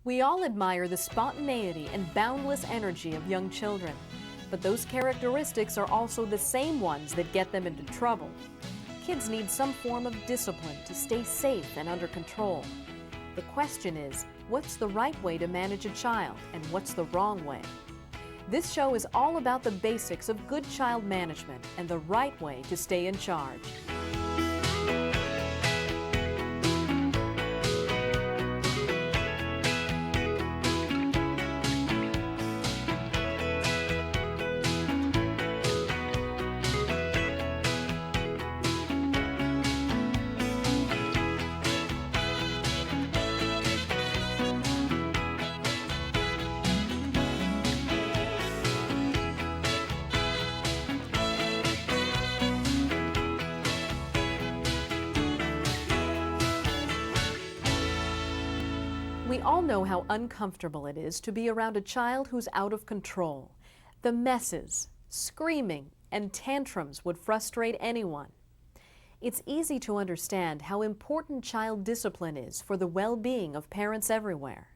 We all admire the spontaneity and boundless energy of young children, but those characteristics are also the same ones that get them into trouble. Kids need some form of discipline to stay safe and under control. The question is, what's the right way to manage a child and what's the wrong way? This show is all about the basics of good child management and the right way to stay in charge. We all know how uncomfortable it is to be around a child who's out of control. The messes, screaming, and tantrums would frustrate anyone. It's easy to understand how important child discipline is for the well-being of parents everywhere.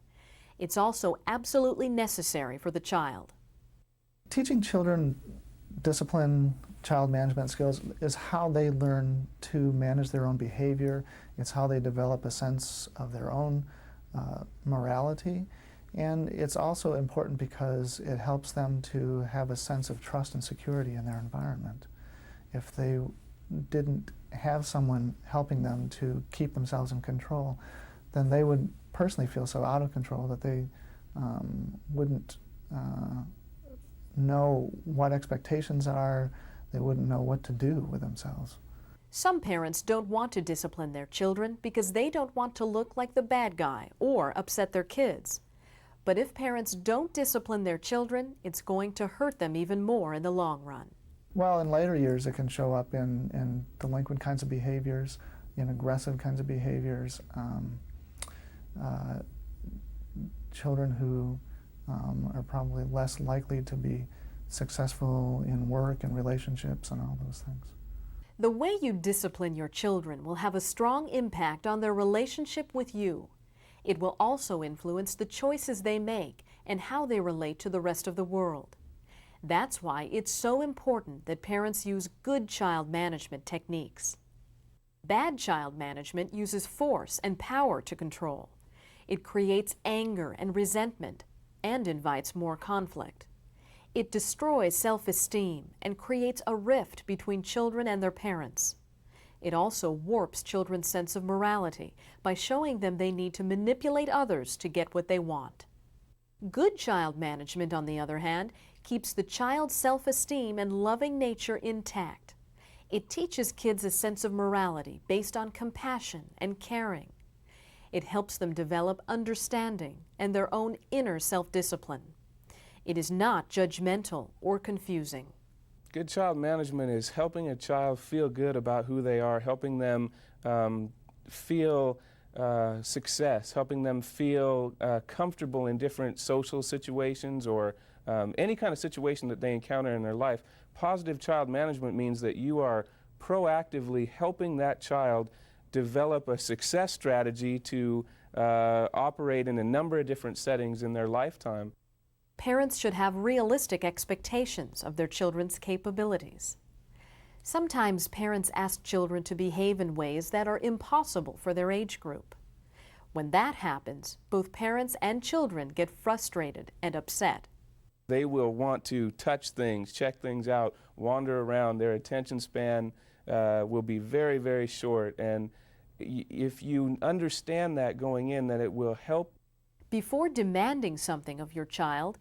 It's also absolutely necessary for the child. Teaching children discipline, child management skills is how they learn to manage their own behavior. It's how they develop a sense of their own morality, and it's also important because it helps them to have a sense of trust and security in their environment. If they didn't have someone helping them to keep themselves in control, then they would personally feel so out of control that they wouldn't know what expectations are, they wouldn't know what to do with themselves. Some parents don't want to discipline their children because they don't want to look like the bad guy or upset their kids. But if parents don't discipline their children, it's going to hurt them even more in the long run. Well, in later years it can show up in delinquent kinds of behaviors, in aggressive kinds of behaviors, children who are probably less likely to be successful in work and relationships and all those things. The way you discipline your children will have a strong impact on their relationship with you. It will also influence the choices they make and how they relate to the rest of the world. That's why it's so important that parents use good child management techniques. Bad child management uses force and power to control. It creates anger and resentment and invites more conflict. It destroys self-esteem and creates a rift between children and their parents. It also warps children's sense of morality by showing them they need to manipulate others to get what they want. Good child management, on the other hand, keeps the child's self-esteem and loving nature intact. It teaches kids a sense of morality based on compassion and caring. It helps them develop understanding and their own inner self-discipline. It is not judgmental or confusing. Good child management is helping a child feel good about who they are, helping them feel success, helping them feel comfortable in different social situations or any kind of situation that they encounter in their life. Positive child management means that you are proactively helping that child develop a success strategy to operate in a number of different settings in their lifetime. Parents should have realistic expectations of their children's capabilities. Sometimes parents ask children to behave in ways that are impossible for their age group. When that happens, both parents and children get frustrated and upset. They will want to touch things, check things out, wander around. Their attention span will be very, very short. And if you understand that going in, that it will help. Before demanding something of your child,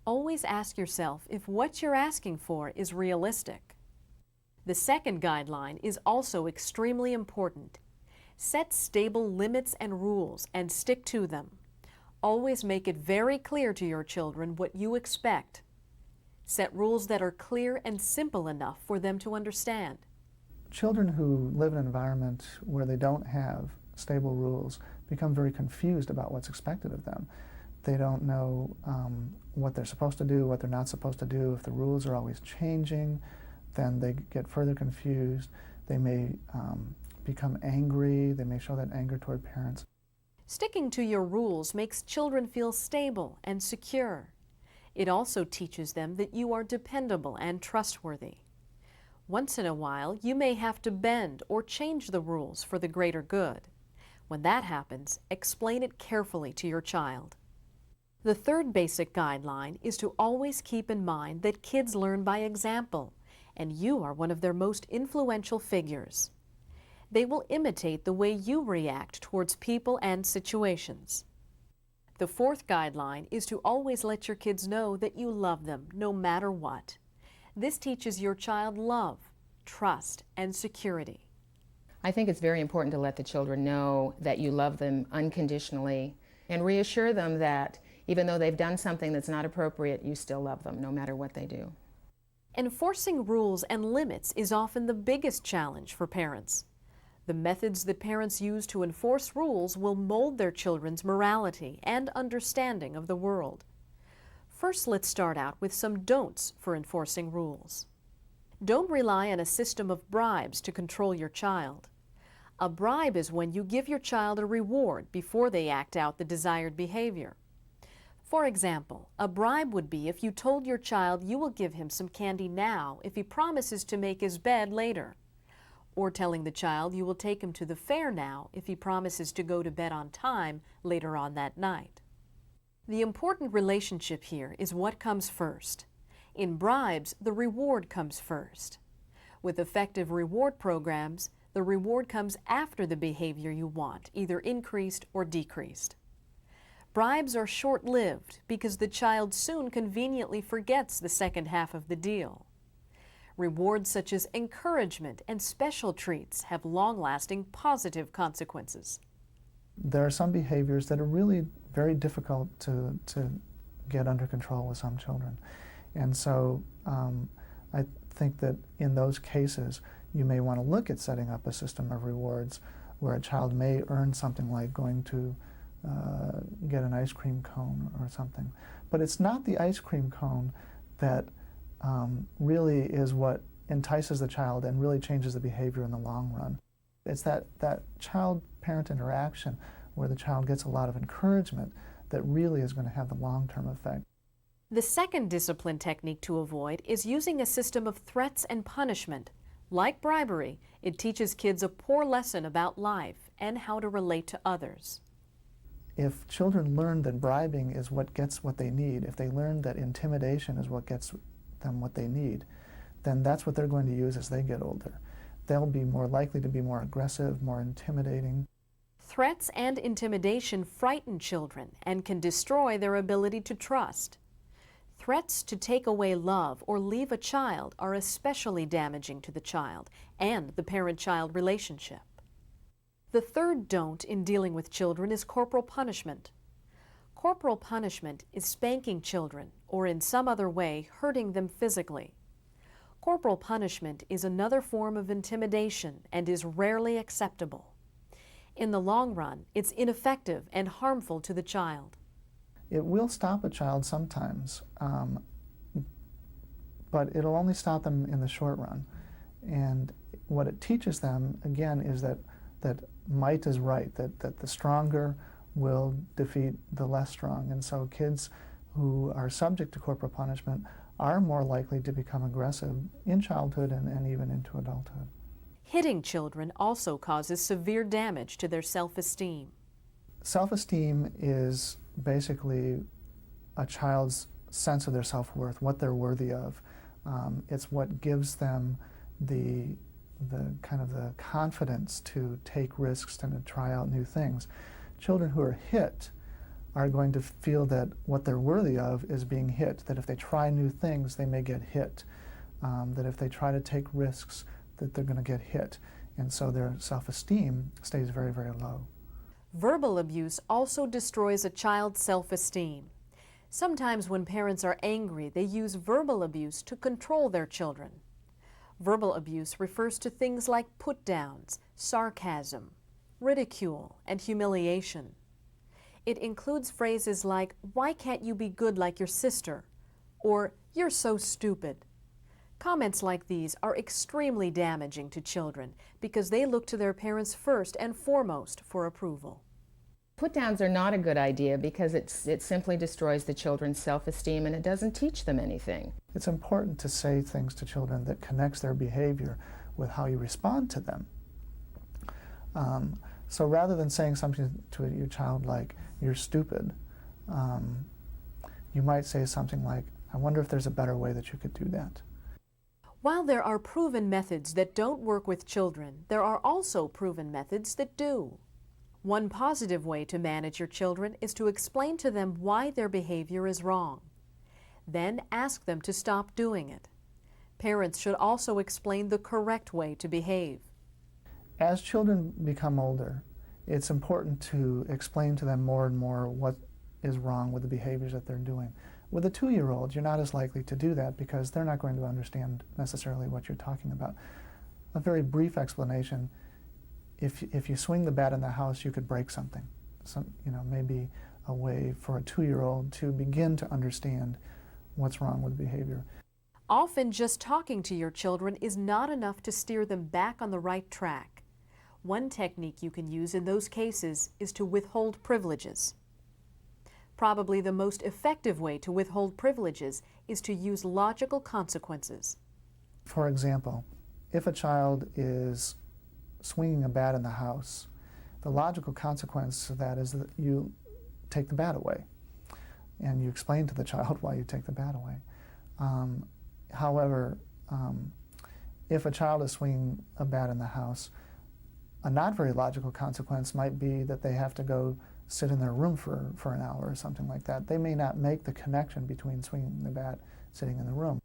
always ask yourself if what you're asking for is realistic. The second guideline is also extremely important. Set stable limits and rules and stick to them. Always make it very clear to your children what you expect. Set rules that are clear and simple enough for them to understand. Children who live in an environment where they don't have stable rules become very confused about what's expected of them. They don't know what they're supposed to do, what they're not supposed to do. If the rules are always changing, then they get further confused. They may become angry. They may show that anger toward parents. Sticking to your rules makes children feel stable and secure. It also teaches them that you are dependable and trustworthy. Once in a while, you may have to bend or change the rules for the greater good. When that happens, explain it carefully to your child. The third basic guideline is to always keep in mind that kids learn by example, and you are one of their most influential figures. They will imitate the way you react towards people and situations. The fourth guideline is to always let your kids know that you love them no matter what. This teaches your child love, trust, and security. I think it's very important to let the children know that you love them unconditionally and reassure them that even though they've done something that's not appropriate, you still love them no matter what they do. Enforcing rules and limits is often the biggest challenge for parents. The methods that parents use to enforce rules will mold their children's morality and understanding of the world. First, let's start out with some don'ts for enforcing rules. Don't rely on a system of bribes to control your child. A bribe is when you give your child a reward before they act out the desired behavior. For example, a bribe would be if you told your child you will give him some candy now if he promises to make his bed later, or telling the child you will take him to the fair now if he promises to go to bed on time later on that night. The important relationship here is what comes first. In bribes, the reward comes first. With effective reward programs, the reward comes after the behavior you want, either increased or decreased. Bribes are short-lived because the child soon conveniently forgets the second half of the deal. Rewards such as encouragement and special treats have long-lasting positive consequences. There are some behaviors that are really very difficult to get under control with some children. And so I think that in those cases, you may want to look at setting up a system of rewards where a child may earn something like going to get an ice cream cone or something. But it's not the ice cream cone that really is what entices the child and really changes the behavior in the long run. It's that child-parent interaction where the child gets a lot of encouragement that really is going to have the long-term effect. The second discipline technique to avoid is using a system of threats and punishment. Like bribery, it teaches kids a poor lesson about life and how to relate to others. If children learn that bribing is what gets what they need, if they learn that intimidation is what gets them what they need, then that's what they're going to use as they get older. They'll be more likely to be more aggressive, more intimidating. Threats and intimidation frighten children and can destroy their ability to trust. Threats to take away love or leave a child are especially damaging to the child and the parent-child relationship. The third don't in dealing with children is corporal punishment. Corporal punishment is spanking children or in some other way hurting them physically. Corporal punishment is another form of intimidation and is rarely acceptable. In the long run, it's ineffective and harmful to the child. It will stop a child sometimes, but it'll only stop them in the short run. And what it teaches them, again, is that might is right, that the stronger will defeat the less strong. And so kids who are subject to corporal punishment are more likely to become aggressive in childhood and even into adulthood. Hitting children also causes severe damage to their self-esteem. Self-esteem is basically a child's sense of their self-worth, what they're worthy of. It's what gives them the kind of the confidence to take risks and to try out new things. Children who are hit are going to feel that what they're worthy of is being hit, that if they try new things, they may get hit, that if they try to take risks, that they're going to get hit. And so their self-esteem stays very, very low. Verbal abuse also destroys a child's self-esteem. Sometimes when parents are angry, they use verbal abuse to control their children. Verbal abuse refers to things like put-downs, sarcasm, ridicule, and humiliation. It includes phrases like, "Why can't you be good like your sister?" or "You're so stupid." Comments like these are extremely damaging to children because they look to their parents first and foremost for approval. Put downs are not a good idea because it simply destroys the children's self-esteem and it doesn't teach them anything. It's important to say things to children that connects their behavior with how you respond to them. So rather than saying something to your child like, "You're stupid," you might say something like, "I wonder if there's a better way that you could do that." While there are proven methods that don't work with children, there are also proven methods that do. One positive way to manage your children is to explain to them why their behavior is wrong. Then ask them to stop doing it. Parents should also explain the correct way to behave. As children become older, it's important to explain to them more and more what is wrong with the behaviors that they're doing. With a 2-year-old, you're not as likely to do that because they're not going to understand necessarily what you're talking about. A very brief explanation: if you swing the bat in the house, you could break something. Maybe a way for a 2-year-old to begin to understand what's wrong with behavior. Often just talking to your children is not enough to steer them back on the right track. One technique you can use in those cases is to withhold privileges. Probably the most effective way to withhold privileges is to use logical consequences. For example, if a child is swinging a bat in the house, the logical consequence of that is that you take the bat away, and you explain to the child why you take the bat away. However, if a child is swinging a bat in the house, a not very logical consequence might be that they have to go sit in their room for an hour or something like that. They may not make the connection between swinging the bat, sitting in the room.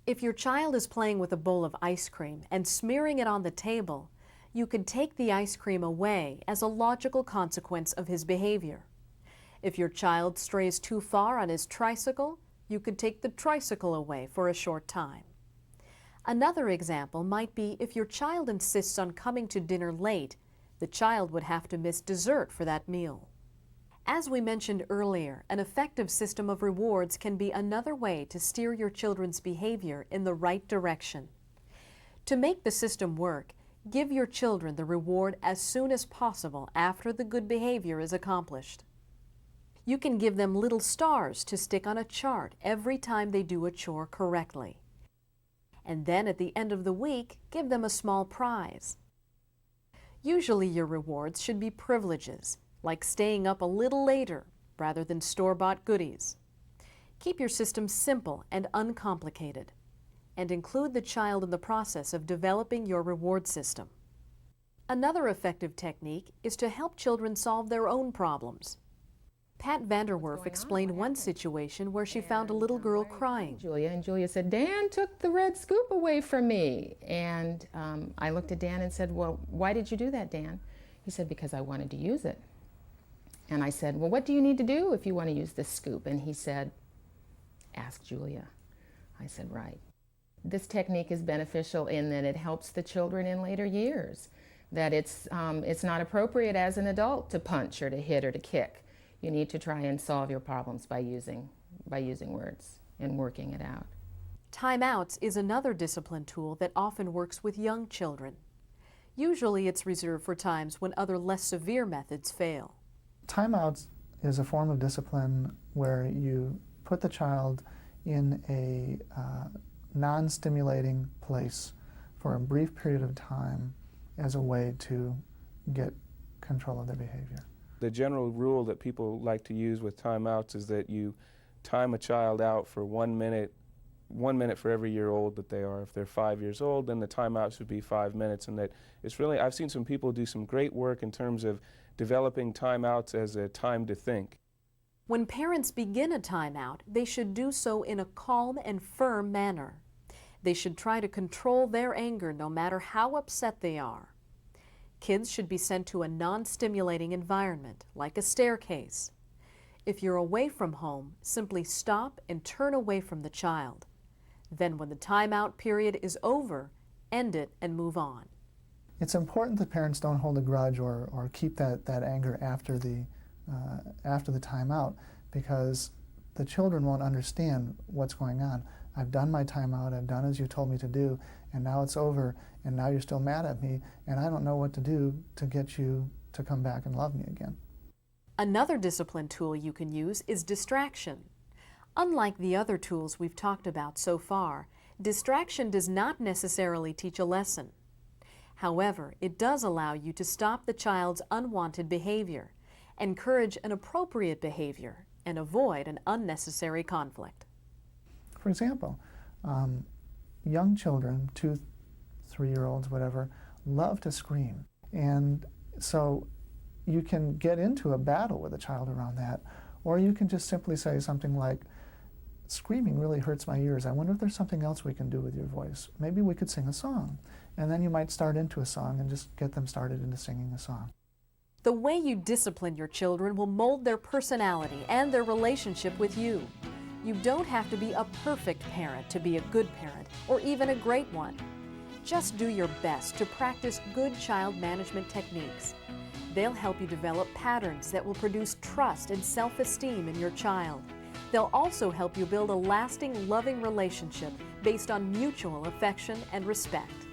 If your child is playing with a bowl of ice cream and smearing it on the table, you could take the ice cream away as a logical consequence of his behavior. If your child strays too far on his tricycle, you could take the tricycle away for a short time. Another example might be if your child insists on coming to dinner late, the child would have to miss dessert for that meal. As we mentioned earlier, an effective system of rewards can be another way to steer your children's behavior in the right direction. To make the system work, give your children the reward as soon as possible after the good behavior is accomplished. You can give them little stars to stick on a chart every time they do a chore correctly. And then at the end of the week, give them a small prize. Usually your rewards should be privileges, like staying up a little later rather than store-bought goodies. Keep your system simple and uncomplicated, and include the child in the process of developing your reward system. Another effective technique is to help children solve their own problems. Pat Vanderwerf explained one situation where she found a little girl crying. And Julia said, "Dan took the red scoop away from me." And I looked at Dan and said, "Well, why did you do that, Dan?" He said, "Because I wanted to use it." And I said, "Well, what do you need to do if you want to use this scoop?" And he said, "Ask Julia." I said, "Right." This technique is beneficial in that it helps the children in later years, that it's not appropriate as an adult to punch or to hit or to kick. You need to try and solve your problems by using words and working it out. Timeouts is another discipline tool that often works with young children. Usually it's reserved for times when other less severe methods fail. Timeouts is a form of discipline where you put the child in a non-stimulating place for a brief period of time as a way to get control of their behavior. The general rule that people like to use with timeouts is that you time a child out for 1 minute for every year old that they are. If they're 5 years old, then the timeout should be 5 minutes. And that it's really, I've seen some people do some great work in terms of developing timeouts as a time to think. When parents begin a timeout, they should do so in a calm and firm manner. They should try to control their anger no matter how upset they are. Kids should be sent to a non-stimulating environment, like a staircase. If you're away from home, simply stop and turn away from the child. Then when the timeout period is over, end it and move on. It's important that parents don't hold a grudge or keep that anger after the timeout, because the children won't understand what's going on. I've done my timeout, I've done as you told me to do, and now it's over, and now you're still mad at me, and I don't know what to do to get you to come back and love me again. Another discipline tool you can use is distraction. Unlike the other tools we've talked about so far, distraction does not necessarily teach a lesson. However, it does allow you to stop the child's unwanted behavior, encourage an appropriate behavior, and avoid an unnecessary conflict. For example, young children, 2, 3-year-olds, whatever, love to scream. And so you can get into a battle with a child around that, or you can just simply say something like, "Screaming really hurts my ears. I wonder if there's something else we can do with your voice. Maybe we could sing a song." And then you might start into a song and just get them started into singing a song. The way you discipline your children will mold their personality and their relationship with you. You don't have to be a perfect parent to be a good parent, or even a great one. Just do your best to practice good child management techniques. They'll help you develop patterns that will produce trust and self-esteem in your child. They'll also help you build a lasting, loving relationship based on mutual affection and respect.